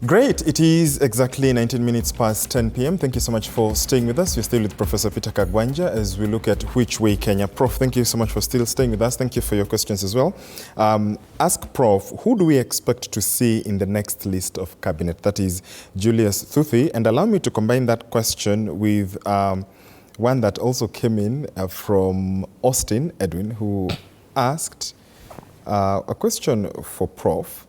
Great. It is exactly 19 minutes past 10 p.m. Thank you so much for staying with us. We're still with Professor Peter Kagwanja as we look at which way Kenya. Prof, thank you so much for still staying with us. Thank you for your questions as well. Ask Prof, who do we expect to see in the next list of cabinet? That is Julius Thuthi. And allow me to combine that question with one that also came in from Austin Edwin, who asked a question for Prof.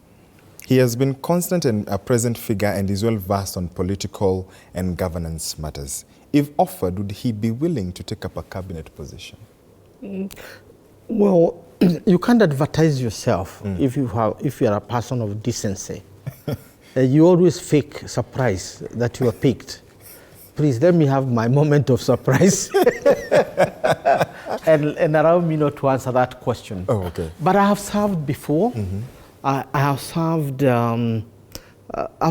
He has been constant and a present figure and is well versed on political and governance matters. If offered, would he be willing to take up a cabinet position? Well, you can't advertise yourself if you are a person of decency. You always fake surprise that you are picked. Please let me have my moment of surprise and allow me not to answer that question. Oh, okay. But I have served before. I have served. I've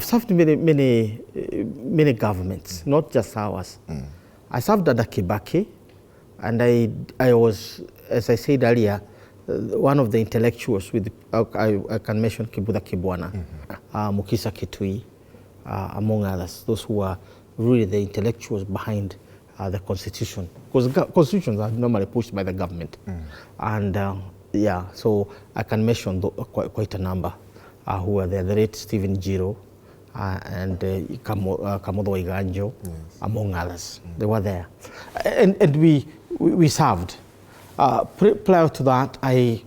served many governments, not just ours. I served under Kibaki, and I was, as I said earlier, one of the intellectuals with. I can mention Kibuda Kibwana, Mukisa Kitui, among others. Those who are really the intellectuals behind the constitution, because constitutions are normally pushed by the government, and. Yeah, so I can mention quite a number who are there. The late Stephen Jiro and Kamodo Iganjo, yes, among others. They were there. And we served. Prior to that, I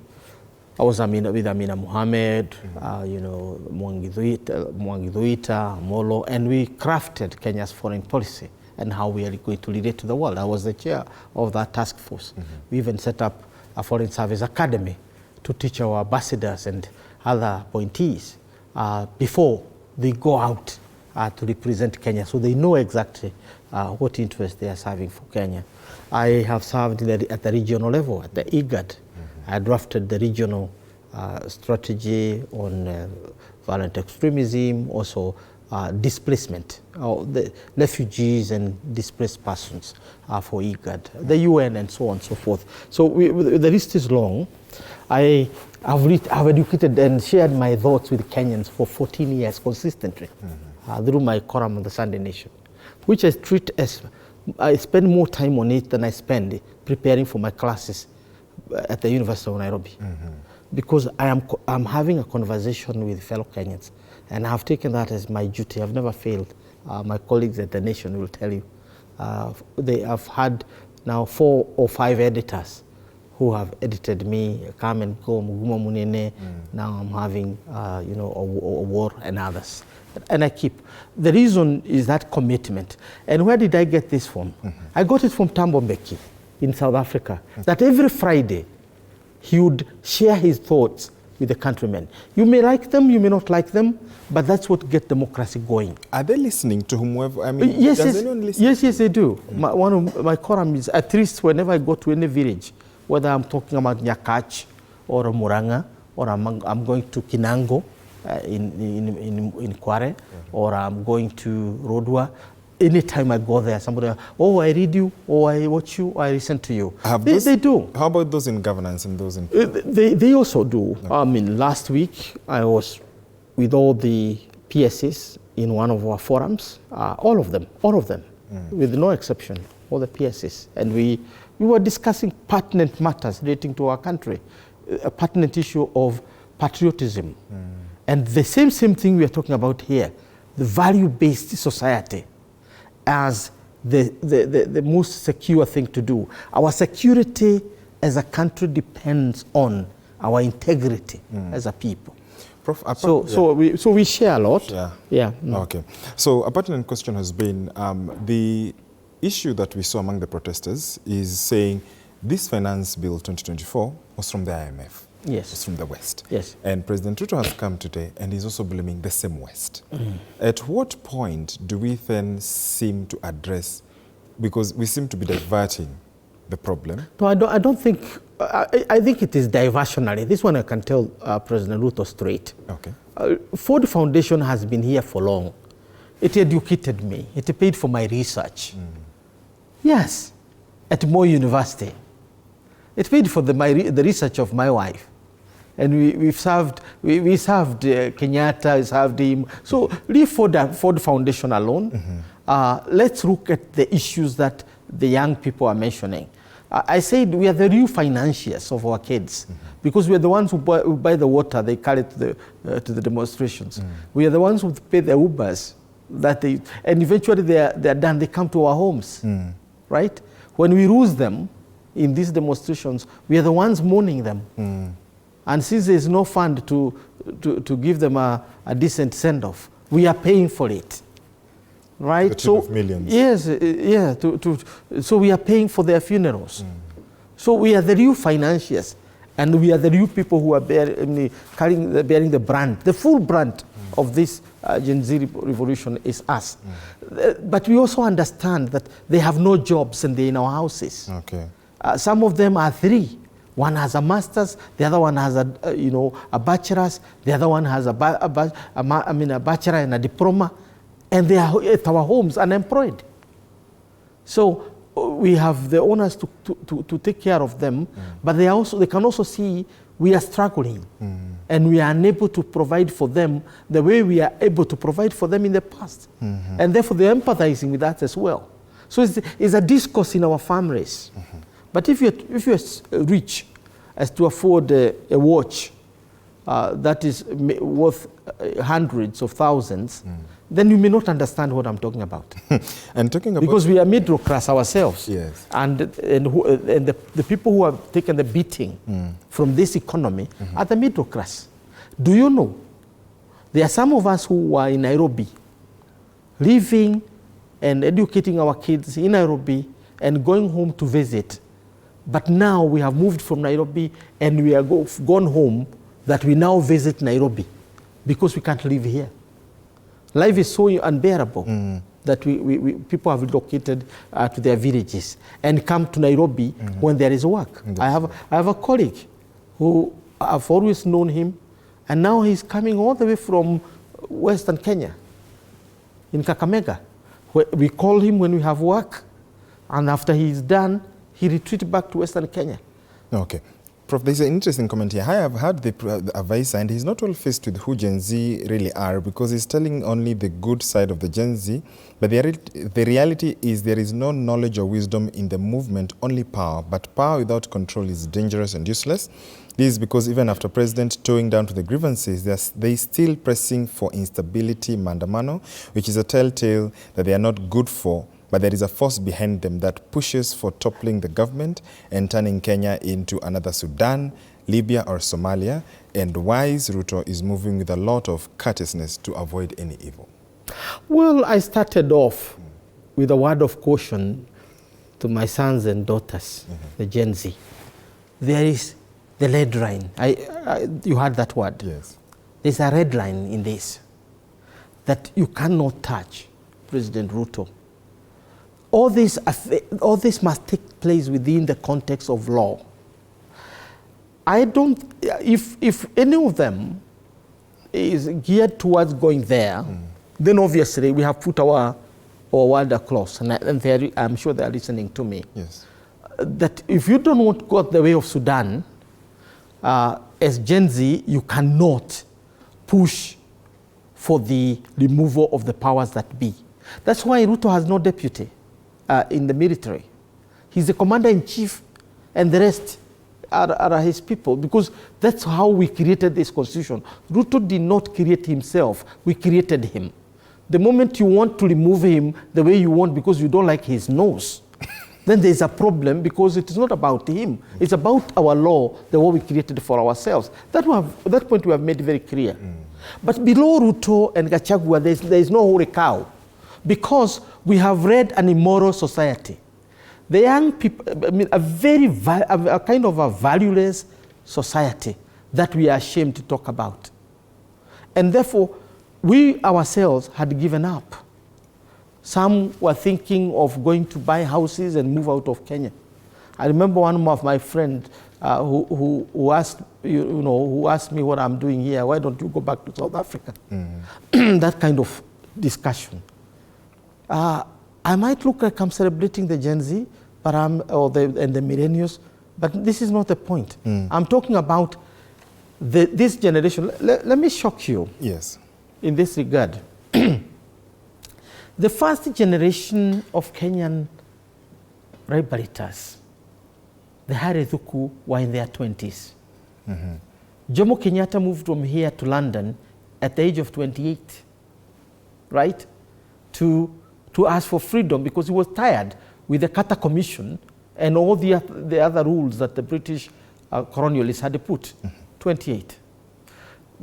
was with Amina Mohammed, Mwangi Dhuita, Molo, and we crafted Kenya's foreign policy and how we are going to lead it to the world. I was the chair of that task force. We even set up a Foreign Service Academy to teach our ambassadors and other appointees before they go out to represent Kenya, so they know exactly what interest they are serving for Kenya. I have served at the regional level, at the IGAD. I drafted the regional strategy on violent extremism, also displacement, the refugees and displaced persons for IGAD, the UN and so on and so forth. So the list is long. I have educated and shared my thoughts with Kenyans for 14 years consistently through my column on the Sunday Nation, which I treat as, I spend more time on it than I spend preparing for my classes at the University of Nairobi. Because I'm having a conversation with fellow Kenyans, and I have taken that as my duty. I've never failed. My colleagues at the Nation will tell you. They have had now 4 or 5 editors who have edited me, Come and Go, Muguma Munene. Now I'm having, a war and others. And I keep. The reason is that commitment. And where did I get this from? I got it from Thabo Mbeki in South Africa, that every Friday he would share his thoughts with the countrymen. You may like them, you may not like them, but that's what gets democracy going. Are they listening to whomever? I mean, yes, does anyone listen? Yes, they do. One of my columns is, at least whenever I go to any village, whether I'm talking about Nyakach or Muranga, or I'm going to Kinango in Kware, or I'm going to Rodwa, anytime I go there, somebody, I read you, I watch you, I listen to you. They do. How about those in governance and those in... They also do. Okay. I mean, last week I was with all the PSs in one of our forums, all of them, with no exception, all the PSs. And we were discussing pertinent matters relating to our country, a pertinent issue of patriotism. And the same thing we are talking about here, the value-based society, as the most secure thing to do. Our security as a country depends on our integrity as a people. Prof, so we share a lot. Okay. So a pertinent question has been the issue that we saw among the protesters is saying this finance bill 2024 was from the IMF. Yes. It's from the West. Yes. And President Ruto has come today and he's also blaming the same West. At what point do we then seem to address, because we seem to be diverting the problem? No, I don't think, I think it is diversionary. This one I can tell President Ruto straight. Okay. Ford Foundation has been here for long. It educated me. It paid for my research. Yes, at Moi University. It paid for the research of my wife. And we served Kenyatta, we served him. So leave Ford Foundation alone. Let's look at the issues that the young people are mentioning. I said we are the real financiers of our kids because we are the ones who buy the water they carry to the demonstrations. We are the ones who pay the Ubers and eventually they are done. They come to our homes, right? When we lose them in these demonstrations, we are the ones mourning them. And since there is no fund to give them a decent send-off, we are paying for it, right? The tune of millions. Yes, yeah. So we are paying for their funerals. So we are the real financiers, and we are the real people who are bearing the brand, the full brand of this Gen Z revolution is us. But we also understand that they have no jobs and they're in our houses. Okay. Some of them are 3. One has a master's, the other one has a bachelor's, the other one has a bachelor and a diploma, and they are at our homes unemployed. So we have the onus to take care of them, but they can also see we are struggling, and we are unable to provide for them the way we are able to provide for them in the past, and therefore they're empathizing with that as well. So it's a discourse in our families. But if you're rich as to afford a watch that is worth hundreds of thousands, then you may not understand what I'm talking about. And talking about, because we are middle class ourselves, yes, and the people who have taken the beating from this economy are the middle class. Do you know there are some of us who are in Nairobi, living and educating our kids in Nairobi and going home to visit? But now we have moved from Nairobi and we are gone home that we now visit Nairobi because we can't live here. Life is so unbearable that people have relocated to their villages and come to Nairobi when there is work. I have a colleague who I've always known him, and now he's coming all the way from Western Kenya, in Kakamega. We call him when we have work, and after he's done, he retreated back to Western Kenya. Okay. Prof, there's an interesting comment here. I have heard the advisor, and he's not well faced with who Gen Z really are, because he's telling only the good side of the Gen Z. But the reality is there is no knowledge or wisdom in the movement, only power. But power without control is dangerous and useless. This is because even after President towing down to the grievances, they're still pressing for instability, mandamano, which is a telltale that they are not good for. But there is a force behind them that pushes for toppling the government and turning Kenya into another Sudan, Libya, or Somalia. And wise Ruto is moving with a lot of courteousness to avoid any evil. Well, I started off with a word of caution to my sons and daughters, the Gen Z. There is the red line. You heard that word. Yes. There's a red line in this, that you cannot touch President Ruto. All this must take place within the context of law. If any of them is geared towards going there, then obviously we have put our word across, and I'm sure they are listening to me. Yes. That if you don't want to go the way of Sudan, as Gen Z, you cannot push for the removal of the powers that be. That's why Ruto has no deputy in the military. He's the commander-in-chief, and the rest are his people, because that's how we created this constitution. Ruto did not create himself, we created him. The moment you want to remove him the way you want because you don't like his nose, then there's a problem, because it is not about him. It's about our law, the law we created for ourselves. That point we have made very clear. But below Ruto and Gachagua, there is no holy cow, because we have read an immoral society. The young people, a kind of a valueless society that we are ashamed to talk about. And therefore, we ourselves had given up. Some were thinking of going to buy houses and move out of Kenya. I remember one of my friends who asked me what I'm doing here. Why don't you go back to South Africa? That kind of discussion. I might look like I'm celebrating the Gen Z, and the millennials, but this is not the point. I'm talking about this generation, let me shock you. Yes. In this regard. The first generation of Kenyan Raibaritas, the Harethuku, were in their 20s. Jomo Kenyatta moved from here to London at the age of 28, right? To ask for freedom because he was tired with the Carter Commission and all the other rules that the British colonialists had put. 28.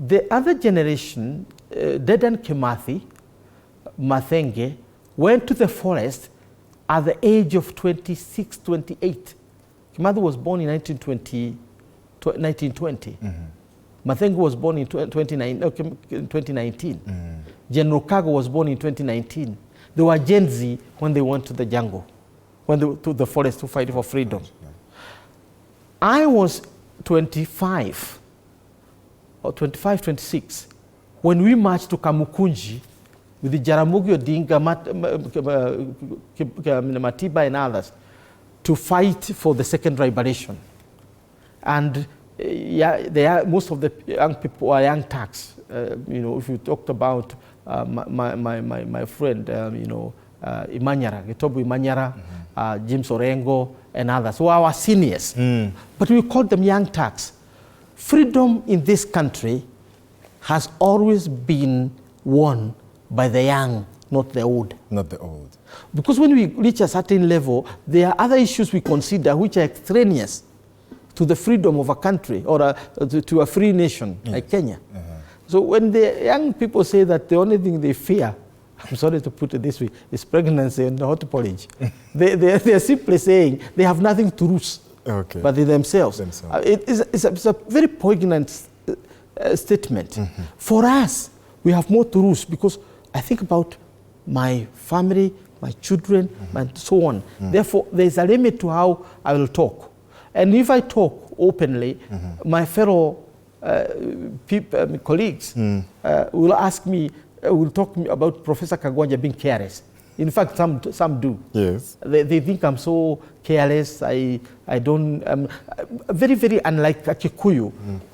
The other generation, Dedan Kimathi, Mathenge, went to the forest at the age of 26, 28. Kimathi was born in 1920. Mathenge was born in 2019. General Kago was born in 2019. They were Gen Z when they went to the jungle, to the forest to fight for freedom. I was 25, or 25, 26, when we marched to Kamukunji with the Jaramogi Odinga, Matiba and others to fight for the second liberation. And most of the young people are young Turks. If you talked about my friend, Imanyara, Gitobu Imanyara, James Orengo and others, who are our seniors. But we call them young Turks. Freedom in this country has always been won by the young, not the old. Not the old. Because when we reach a certain level, there are other issues we consider which are extraneous to the freedom of a country or to a free nation like Kenya. So when the young people say that the only thing they fear, I'm sorry to put it this way, is pregnancy and hot porridge. They are simply saying they have nothing to lose, but they themselves. It's a very poignant statement. For us, we have more to lose because I think about my family, my children, and so on. Therefore, there's a limit to how I will talk. And if I talk openly, my fellow colleagues will ask me, will talk about Professor Kagwanja being careless. In fact, some do. Yes. They think I'm so careless. I'm very, very unlike a Kikuyu,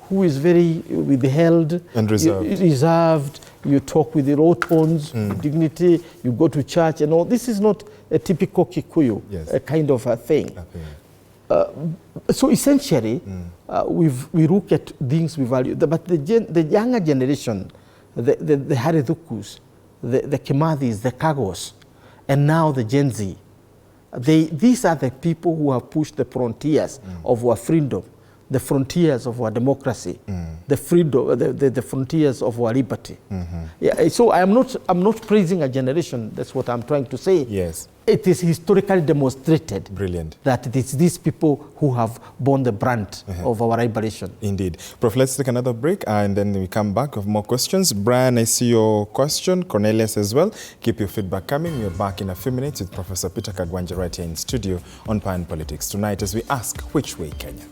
who is very withheld and reserved. You talk with the low tones, dignity. You go to church and all. This is not a typical Kikuyu kind of a thing. So essentially, we look at things we value. But the younger generation, the Harethukus, the Kimathis, the Kagos, and now the Gen Z, these are the people who have pushed the frontiers of our freedom, the frontiers of our democracy, the freedom, the frontiers of our liberty. So I'm not praising a generation. That's what I'm trying to say. Yes. It is historically demonstrated that it is these people who have borne the brunt of our liberation. Indeed. Prof, let's take another break and then we come back with more questions. Brian, I see your question. Cornelius as well. Keep your feedback coming. We're back in a few minutes with Professor Peter Kagwanja right here in studio on Pan Politics tonight as we ask, which way Kenya?